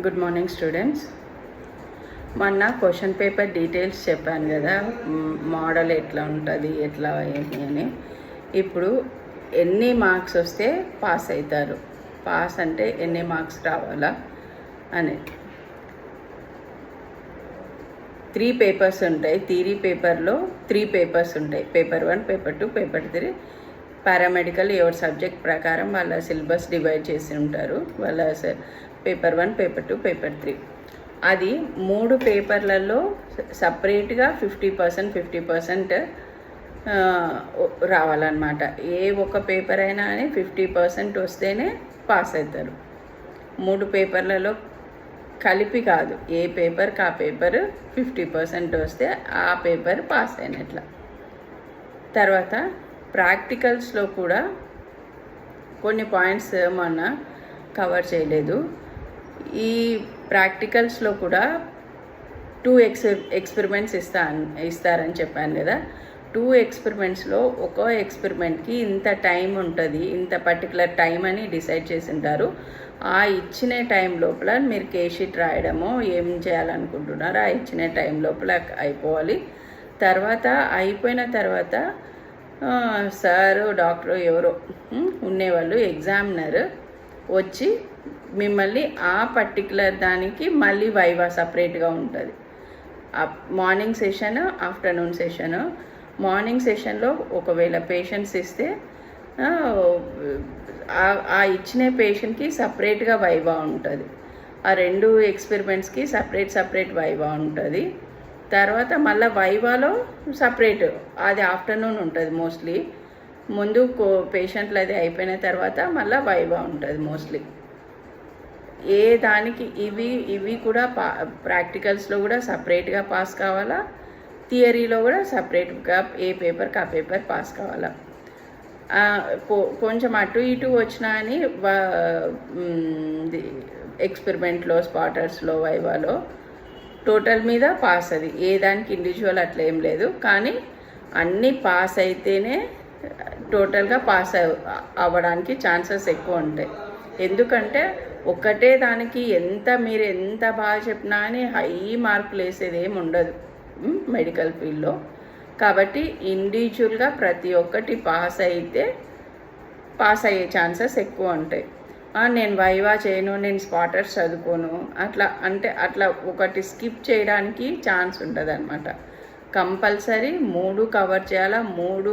Good morning students. మొన్న question paper details చెప్పాను కదా, మోడల్ ఎట్లా ఉంటుంది, ఎట్లా ఏంటి అని. ఇప్పుడు ఎన్ని మార్క్స్ వస్తే పాస్ అవుతారు, పాస్ అంటే ఎన్ని మార్క్స్ రావాలా అని. 3 పేపర్స్ ఉంటాయి. థియరీ పేపర్లో 3 పేపర్స్ ఉంటాయి. Paper 1, paper 2, paper 3. పారామెడికల్ ఎవరి సబ్జెక్ట్ ప్రకారం వాళ్ళ సిలబస్ డివైడ్ చేసి ఉంటారు. వాళ్ళ పేపర్ 1, పేపర్ 2, పేపర్ 3. అది 3 పేపర్లలో సపరేట్గా 50% 50% రావాలన్నమాట. ఏ ఒక్క పేపర్ అయినా అని 50% వస్తేనే పాస్ అవుతారు. 3 పేపర్లలో కలిపి కాదు, ఏ పేపర్కి ఆ పేపర్ 50% వస్తే ఆ పేపర్ పాస్ అయినట్ల. తర్వాత ప్రాక్టికల్స్లో కూడా కొన్ని పాయింట్స్ మొన్న కవర్ చేయలేదు. ఈ ప్రాక్టికల్స్లో కూడా 2 ఎక్స్పెరిమెంట్స్ ఇస్తారని చెప్పాను కదా. 2 ఎక్స్పెరిమెంట్స్లో ఒక ఎక్స్పెరిమెంట్కి ఇంత టైం ఉంటుంది, ఇంత పర్టికులర్ టైం అని డిసైడ్ చేసి ఉంటారు. ఆ ఇచ్చిన టైం లోపల మీరు కేషీట్ రాయడమో ఏం చేయాలనుకుంటున్నారో ఆ ఇచ్చిన టైం లోపల అయిపోవాలి. తర్వాత అయిపోయిన తర్వాత సారు డాక్టర్ ఎవరో ఉండేవాళ్ళు, ఎగ్జామినర్ వచ్చి మిమ్మల్ని ఆ పర్టికులర్ దానికి మళ్ళీ వైవా సపరేట్గా ఉంటుంది. Morning session, afternoon session. Morning సెషన్లో ఒకవేళ పేషెంట్స్ ఇస్తే ఆ ఇచ్చిన పేషెంట్కి సపరేట్గా వైవా ఉంటుంది. ఆ 2 ఎక్స్పెరిమెంట్స్కి సపరేట్ వైవా ఉంటుంది. తర్వాత మళ్ళీ వైవాలో సపరేట్, అది ఆఫ్టర్నూన్ ఉంటుంది మోస్ట్లీ. ముందు పేషెంట్లు అది అయిపోయిన తర్వాత మళ్ళీ వైవా ఉంటుంది మోస్ట్లీ. ఏ దానికి ఇవి కూడా ప్రాక్టికల్స్లో కూడా సపరేట్గా పాస్ కావాలా, థియరీలో కూడా సపరేట్గా ఏ పేపర్కి ఆ పేపర్ పాస్ కావాలా. కొంచెం అటు ఇటు వచ్చినా అని ఎక్స్పెరిమెంట్లో, స్పాటర్స్లో, వైవాలో టోటల్ మీద పాస్. అది ఏ దానికి ఇండివిజువల్ అట్లా ఏం లేదు, కానీ అన్నీ పాస్ అయితేనే టోటల్గా పాస్ అవ్వడానికి ఛాన్సెస్ ఎక్కువ ఉంటాయి. ఎందుకంటే ఒకటే దానికి మీరు ఎంత బాగా చెప్పినా అని హై మార్కులు వేసేది ఏమి ఉండదు మెడికల్ ఫీల్డ్లో. కాబట్టి ఇండివిజువల్గా ప్రతి ఒక్కటి పాస్ అయితే పాస్ అయ్యే ఛాన్సెస్ ఎక్కువ ఉంటాయి. నేను వైవా చేయను, నేను స్పాటర్స్ చదువుకోను అట్లా అంటే అట్లా ఒకటి స్కిప్ చేయడానికి ఛాన్స్ ఉంటుంది అనమాట. కంపల్సరీ 3 కవర్ చేయాలా. 3